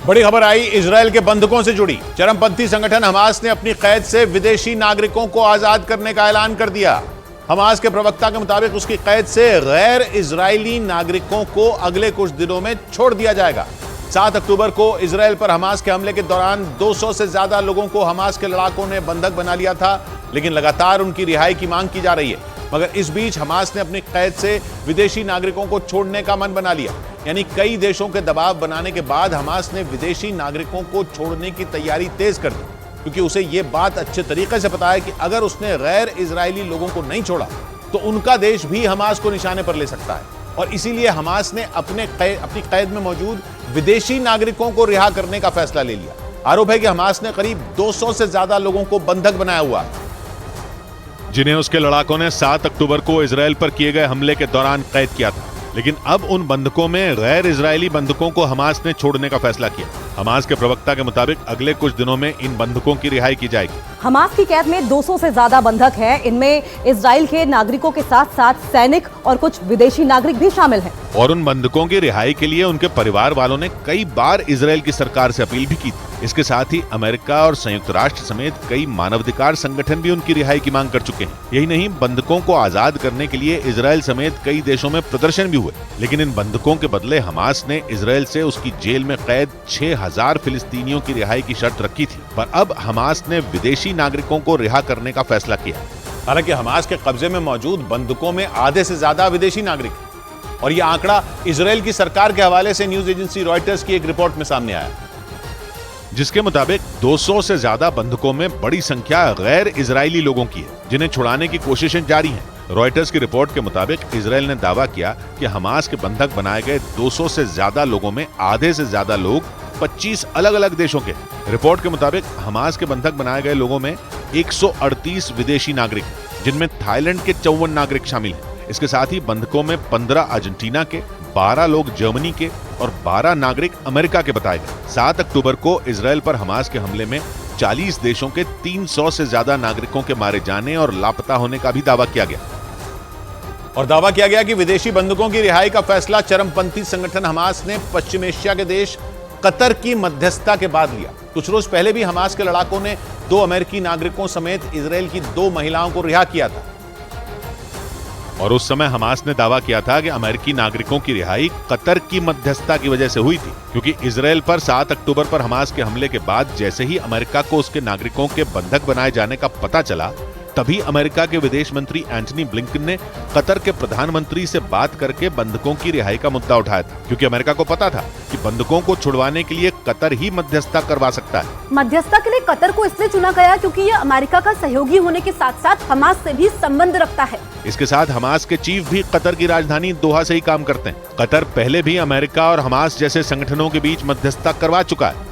बड़ी खबर आई इजरायल के बंधकों से जुड़ी। चरमपंथी संगठन हमास ने अपनी कैद से विदेशी नागरिकों को आजाद करने का ऐलान कर दिया। हमास के प्रवक्ता के मुताबिक उसकी कैद से गैर इजरायली नागरिकों को अगले कुछ दिनों में छोड़ दिया जाएगा। 7 अक्टूबर को इजरायल पर हमास के हमले के दौरान 200 से ज्यादा लोगों को हमास के लड़ाकों ने बंधक बना लिया था, लेकिन लगातार उनकी रिहाई की मांग की जा रही है। मगर इस बीच हमास ने अपनी कैद से विदेशी नागरिकों को छोड़ने का मन बना लिया। यानी कई देशों के दबाव बनाने के बाद हमास ने विदेशी नागरिकों को छोड़ने की तैयारी तेज कर दी, क्योंकि उसे यह बात अच्छे तरीके से पता है कि अगर उसने गैर इजरायली लोगों को नहीं छोड़ा तो उनका देश भी हमास को निशाने पर ले सकता है। और इसीलिए हमास ने अपनी कैद में मौजूद विदेशी नागरिकों को रिहा करने का फैसला ले लिया। आरोप है कि हमास ने करीब 200 से ज्यादा लोगों को बंधक बनाया हुआ है, जिन्हें उसके लड़ाकों ने 7 अक्टूबर को इजरायल पर किए गए हमले के दौरान कैद किया था। लेकिन अब उन बंधकों में गैर इजरायली बंधकों को हमास ने छोड़ने का फैसला किया। हमास के प्रवक्ता के मुताबिक अगले कुछ दिनों में इन बंधकों की रिहाई की जाएगी। हमास की कैद में 200 से ज्यादा बंधक हैं। इनमें इजराइल के नागरिकों के साथ साथ सैनिक और कुछ विदेशी नागरिक भी शामिल हैं। और उन बंधकों की रिहाई के लिए उनके परिवार वालों ने कई बार इजरायल की सरकार से अपील भी की थी। इसके साथ ही अमेरिका और संयुक्त राष्ट्र समेत कई मानवाधिकार संगठन भी उनकी रिहाई की मांग कर चुके हैं। यही नहीं, बंधकों को आजाद करने के लिए इजरायल समेत कई देशों में प्रदर्शन भी हुए। लेकिन इन बंधकों के बदले हमास ने इजरायल से उसकी जेल में कैद 6000 फिलिस्तीनियों की रिहाई की शर्त रखी थी, पर अब हमास ने विदेशी नागरिकों को रिहा करने का फैसला किया। हालांकि हमास के कब्जे में मौजूद बंधकों में आधे से ज्यादा विदेशी नागरिक हैं। और यह आंकड़ा इजरायल की सरकार के हवाले से न्यूज एजेंसी रॉयटर्स की एक रिपोर्ट में सामने आया, जिसके मुताबिक 200 से ज्यादा बंधकों में बड़ी संख्या गैर इजरायली लोगों की है, जिन्हें छुड़ाने की कोशिशें जारी हैं। रॉयटर्स की रिपोर्ट के मुताबिक इजरायल ने दावा किया कि हमास के बंधक बनाए गए 200 से ज्यादा लोगों में आधे से ज्यादा लोग 25 अलग अलग देशों के। रिपोर्ट के मुताबिक हमास के बंधक बनाए गए लोगों में 138 विदेशी नागरिक, जिनमें थाईलैंड के 54 नागरिक शामिल हैं। इसके साथ ही बंधकों में 15 अर्जेंटीना के, 12 लोग जर्मनी के और 12 नागरिक अमेरिका के बताए गए। 7 अक्टूबर को इजरायल पर हमास के हमले में 40 देशों के 300 से ज्यादा नागरिकों के मारे जाने और लापता होने का भी दावा किया गया। और दावा किया गया कि विदेशी बंधकों की रिहाई का फैसला चरमपंथी संगठन हमास ने पश्चिम एशिया के देश कतर की मध्यस्थता के बाद लिया। कुछ रोज पहले भी हमास के लड़ाकों ने 2 अमेरिकी नागरिकों समेत इजरायल की 2 महिलाओं को रिहा किया था। और उस समय हमास ने दावा किया था कि अमेरिकी नागरिकों की रिहाई कतर की मध्यस्थता की वजह से हुई थी, क्योंकि इजरायल पर 7 अक्टूबर पर हमास के हमले के बाद जैसे ही अमेरिका को उसके नागरिकों के बंधक बनाए जाने का पता चला, तभी अमेरिका के विदेश मंत्री एंटनी ब्लिंकन ने कतर के प्रधानमंत्री से बात करके बंधकों की रिहाई का मुद्दा उठाया था, क्योंकि अमेरिका को पता था कि बंधकों को छुड़वाने के लिए कतर ही मध्यस्थता करवा सकता है। मध्यस्थता के लिए कतर को इसलिए चुना गया क्योंकि यह अमेरिका का सहयोगी होने के साथ साथ हमास से भी संबंध रखता है। इसके साथ हमास के चीफ भी कतर की राजधानी दोहा से ही काम करते हैं। कतर पहले भी अमेरिका और हमास जैसे संगठनों के बीच मध्यस्थता करवा चुका है।